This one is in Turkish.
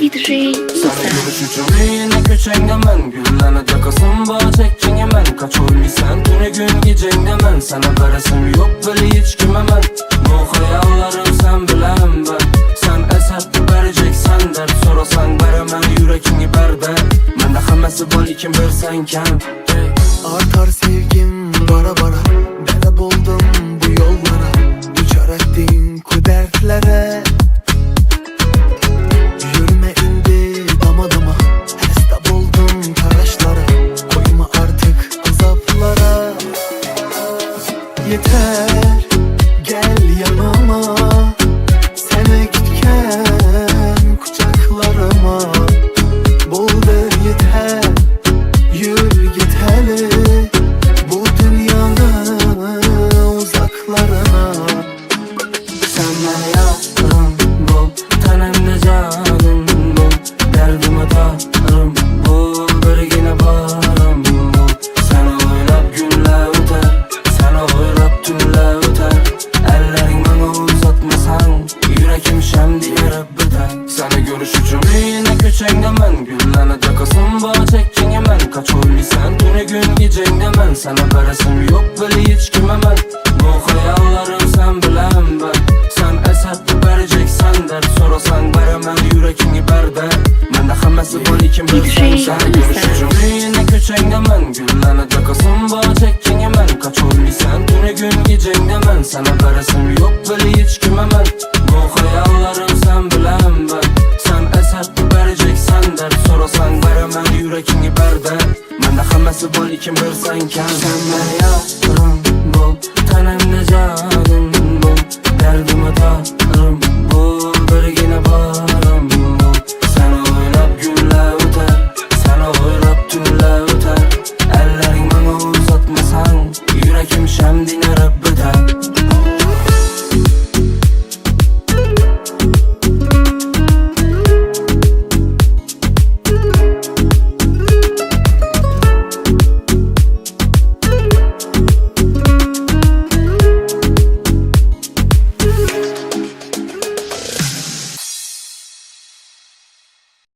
DJ Sana görüşücüm yine köçengde men Güllene takasın bağ çekçenge men Kaç oyluysan tüne gün gecengde men Sana veresim yok böyle hiç kime men Bu hayallarım sen bilen ben Sen eser vereceksen dert Sorasan veremem yürekini berde Men de hammasi bol ikim versen kem Artar sevgim bara bara Dele buldum bu yollara Düçar ettin ku dertlere Yürüme indi dama dama Hesta buldum kardeşlara Koyma artık azaplara Yeter gel yanıma Sene gitken kucaklarıma Buldur yeter yürü git hele Bu dünyanın uzaklarına Sen bana yarım bul Tenemde canım bul Derdime darım bul Birgine barım bul Sen oylap günler öter Sen oylap tünler öter Ellerin bana uzatmasan Yürekim şemdi yarıp biter Sana görüşücüm yine köçengde men Güllene takasın bağ çekçenge men Kaç oyluysan tüne gün gecengde men Sana veresim yok böyle hiç kime men Bu hayallarım sen bilen ben Sen eser vereceksen dert Sorasan veremem yürekini berde Men de hammasi bol ikim bilsen Sana görüşücüm yine köçengde men Güllene takasın bağ çekçenge men Kaç oyluysan tüne gün gecengde men Sana veresim yok böyle hiç kime men Bu hayallarım sen bilen ben Sen eser vereceksen dert Sorasan veremem yürekini berde Men de hammasi bol ikim versen kem Sen beni yarım bul Tenemde canım bul Derdime darım bul Birgine barım bul Sen oylap günler öter Sen oylap tünler öter Ellerin bana uzatmasan Yürekim şemdine röbbeder